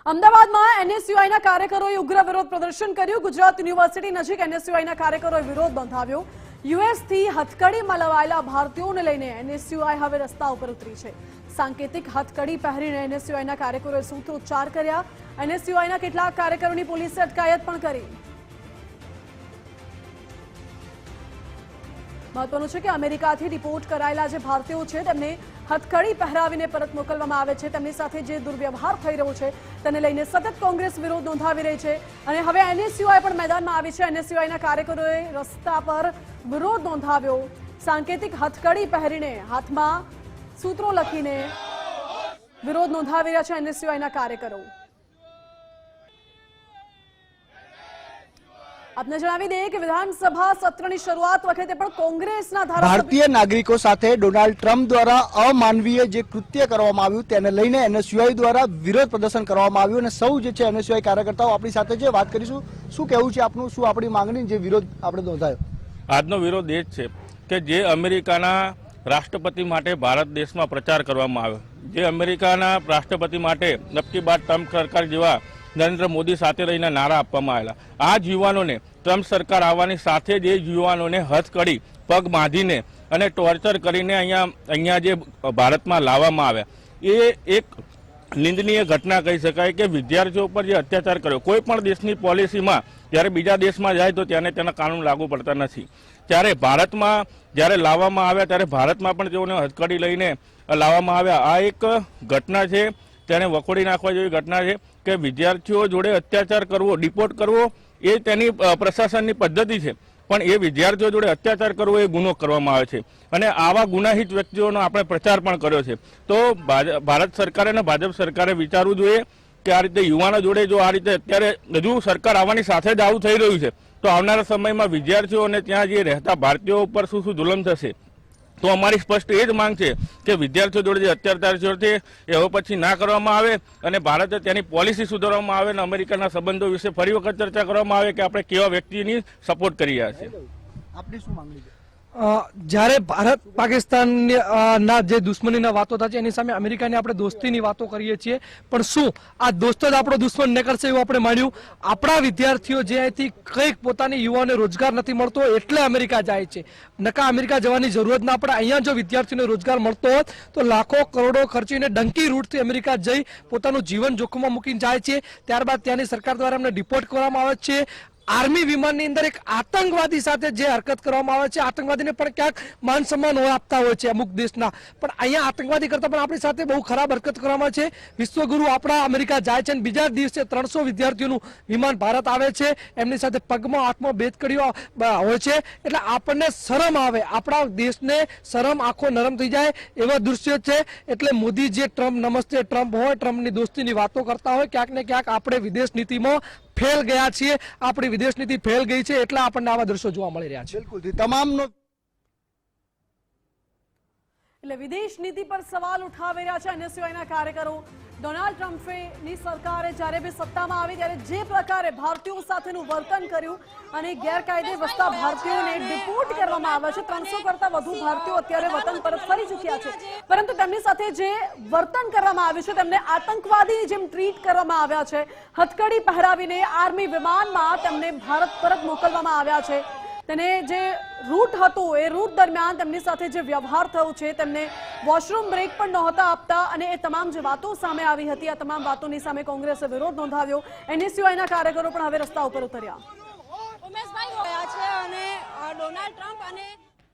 અમદાવાદમાં એનએસયુઆઈના કાર્યકરોએ ઉગ્ર વિરોધ પ્રદર્શન કર્યું। ગુજરાત યુનિવર્સિટી નજીક એનએસયુઆઈના કાર્યકરોએ વિરોધ નોંધાવ્યો। યુએસથી હથકડીમાં લવાયેલા ભારતીયોને લઈને એનએસયુઆઈ હવે રસ્તા ઉપર ઉતરી છે। સાંકેતિક હથકડી પહેરીને એનએસયુઆઈના કાર્યકરોએ સૂત્રોચ્ચાર કર્યા। એનએસયુઆઈના કેટલાક કાર્યકરોની પોલીસે અટકાયત પણ કરી। મહત્વનું છે કે અમેરિકાથી રિપોર્ટ કરાયેલા જે ભારતીયો છે તેમને હથકડી પહેરાવીને પરત મોકલવામાં આવે છે। તેમની સાથે જે દુર્વ્યવહાર થઈ રહ્યો છે તેને લઈને સતત કોંગ્રેસ વિરોધ નોંધાવી રહી છે અને હવે એનએસયુઆઈ પણ મેદાનમાં આવી છે। એનએસયુઆઈના કાર્યકરોએ રસ્તા પર વિરોધ નોંધાવ્યો। સાંકેતિક હથકડી પહેરીને હાથમાં સૂત્રો લખીને વિરોધ નોંધાવી રહ્યા છે એનએસયુઆઈના કાર્યકરો। આપને જણાવી દઈએ કે વિધાનસભા સત્રની શરૂઆત વખતે પણ કોંગ્રેસના ભારતીય નાગરિકો સાથે ડોનાલ્ડ ટ્રમ્પ દ્વારા અમાનવીય જે કૃત્ય કરવામાં આવ્યું તેને લઈને એનએસયુઆઈ દ્વારા વિરોધ પ્રદર્શન કરવામાં આવ્યું અને સૌ જે છે એનએસયુઆઈ કાર્યકર્તાઓ આપણી સાથે છે, વાત કરીશું। શું કહેવું છે આપનું, શું આપણી માંગણી જે વિરોધ આપણે નોંધાયો? આજનો વિરોધ એ જ છે કે જે અમેરિકાના રાષ્ટ્રપતિ માટે ભારત દેશમાં પ્રચાર કરવામાં આવ્યો, જે અમેરિકાના રાષ્ટ્રપતિ માટે નબકી બાદ ટ્રમ્પ સરકાર જેવા નરેન્દ્ર મોદી સાથે રહીને નારા આપવામાં આવેલા, આ જ યુવાનોને ટ્રમ્પ સરકાર આવવાની સાથે જ એ યુવાનોને હથકડી પગ બાંધીને અને ટોર્ચર કરીને અહીંયા જે ભારતમાં લાવવામાં આવ્યા, એ એક નિંદનીય ઘટના કહી શકાય કે વિદ્યાર્થીઓ પર જે અત્યાચાર કર્યો। કોઈ પણ દેશની પોલિસીમાં જ્યારે બીજા દેશમાં જાય તો તેને તેના કાનૂન લાગુ પડતા નથી, ત્યારે ભારતમાં જ્યારે લાવવામાં આવ્યા ત્યારે ભારતમાં પણ તેઓને હથકડી લઈને લાવવામાં આવ્યા। આ એક ઘટના છે, તેને વખોડી નાખવા જેવી ઘટના છે કે વિદ્યાર્થીઓ જોડે અત્યાચાર કરવો, ડિપોર્ટ કરવો એ તેની પ્રશાસનની પદ્ધતિ છે, પણ એ વિદ્યાર્થીઓ જોડે અત્યાચાર કરવો એ ગુનો કરવામાં આવે છે અને આવા ગુનાહિત વ્યક્તિઓનો આપણે પ્રચાર પણ કર્યો છે। તો ભારત સરકારે અને ભાજપ સરકારે વિચારવું જોઈએ કે આ રીતે યુવાનો જોડે જો આ રીતે અત્યારે હજુ સરકાર આવવાની સાથે જ આવું થઈ રહ્યું છે તો આવનારા સમયમાં વિદ્યાર્થીઓ અને ત્યાં જે રહેતા ભારતીયો ઉપર શું જુલમ થશે। તો અમારી સ્પષ્ટ એ જ માંગ છે કે વિદ્યાર્થીઓ જોડે જે અત્યાચાર છે એ હવે પછી ના કરવામાં આવે અને ભારતે તેની પોલિસી સુધારવામાં આવે અને અમેરિકાના સંબંધો વિશે ફરી વખત ચર્ચા કરવામાં આવે કે આપણે કેવા વ્યક્તિની સપોર્ટ કરી રહ્યા છીએ। આપની શું માંગણી છે? જ્યારે ભારત પાકિસ્તાન ના જે દુશ્મનીના વાતો થાય છે એની સામે અમેરિકાની આપણે દોસ્તીની વાતો કરીએ છીએ, પણ શું આ દોસ્ત જ આપણો દુશ્મન ન કરશે એવું આપણે માન્યું? આપણા વિદ્યાર્થીઓ જે અહીંથી કંઈક પોતાની યુવાઓને રોજગાર નથી મળતો એટલે અમેરિકા જાય છે, નકા અમેરિકા જવાની જરૂરત ના પડે। અહીંયા જો વિદ્યાર્થીઓને રોજગાર મળતો હોત તો લાખો કરોડો ખર્ચીને ડંકી રૂટથી અમેરિકા જઈ પોતાનું જીવન જોખમમાં મૂકીને જાય છે, ત્યારબાદ ત્યાંની સરકાર દ્વારા એમને ડિપોર્ટ કરવામાં આવે છે। આર્મી વિમાનની અંદર એક આતંકવાદી સાથે જે હરકત કરવામાં આવે છે, આતંકવાદીને પણ ક્યાંક માન સન્માન આપતા હોય છે અમુક દેશના, પણ અહીંયા આતંકવાદી કરતા પણ આપણી સાથે બહુ ખરાબ હરકત કરવામાં છે। વિશ્વગુરુ આપણા અમેરિકા જાય છે અને બીજા દિવસે 300 વિદ્યાર્થીઓનું વિમાન ભારત આવે છે, એમની સાથે પગમાં હાથમાં બેદકડીઓ હોય છે, એટલે આપણને શરમ આવે, આપણા દેશને શરમ આંખો નરમ થઈ જાય એવા દૃશ્યો છે। એટલે મોદી જે ટ્રમ્પ નમસ્તે ટ્રમ્પ હોય, ટ્રમ્પની દોસ્તીની વાતો કરતા હોય, ક્યાંક ને ક્યાંક આપણે વિદેશ નીતિમાં ફેલ ગયા છીએ, આપણી વિદેશ નીતિ ફેલ ગઈ છે, એટલે આપણને આવા દ્રશ્યો જોવા મળી રહ્યા છે। બિલકુલ તમામનો એટલે વિદેશ નીતિ પર સવાલ ઉઠાવી રહ્યા છે એનએસયુઆઈના કાર્યકરો। ડોનાલ્ડ ટ્રમ્પની સરકારે જ્યારે બી સત્તામાં આવી ત્યારે જે પ્રકારે ભારતીયો સાથેનું વર્તન કર્યું અને ગેરકાયદે વસતા ભારતીયોને ડિપોર્ટ કરવામાં આવ્યા છે, 300 કરતા વધુ ભારતીયો અત્યારે વતન પરત ફરી ચૂક્યા છે, પરંતુ તેમની સાથે જે વર્તન કરવામાં આવ્યું છે તેમને આતંકવાદીની જેમ ટ્રીટ કરવામાં આવ્યા છે। હથકડી પહેરાવીને આર્મી વિમાનમાં તેમને ભારત પરત મોકલવામાં આવ્યા છે। તેને જે રૂટ હતો એ રૂટ દરમિયાન તેમની સાથે જે વ્યવહાર થયો છે, તેમને વોશરૂમ બ્રેક પણ નહોતા આપતા અને એ તમામ જે વાતો સામે આવી હતી, આ તમામ વાતોની સામે કોંગ્રેસે વિરોધ નોંધાવ્યો। એનએસયુઆઈના કાર્યકરો પણ હવે રસ્તા ઉપર ઉતર્યા। ઉમેશભાઈ હોયા છે અને ડોનાલ્ડ ટ્રમ્પ અને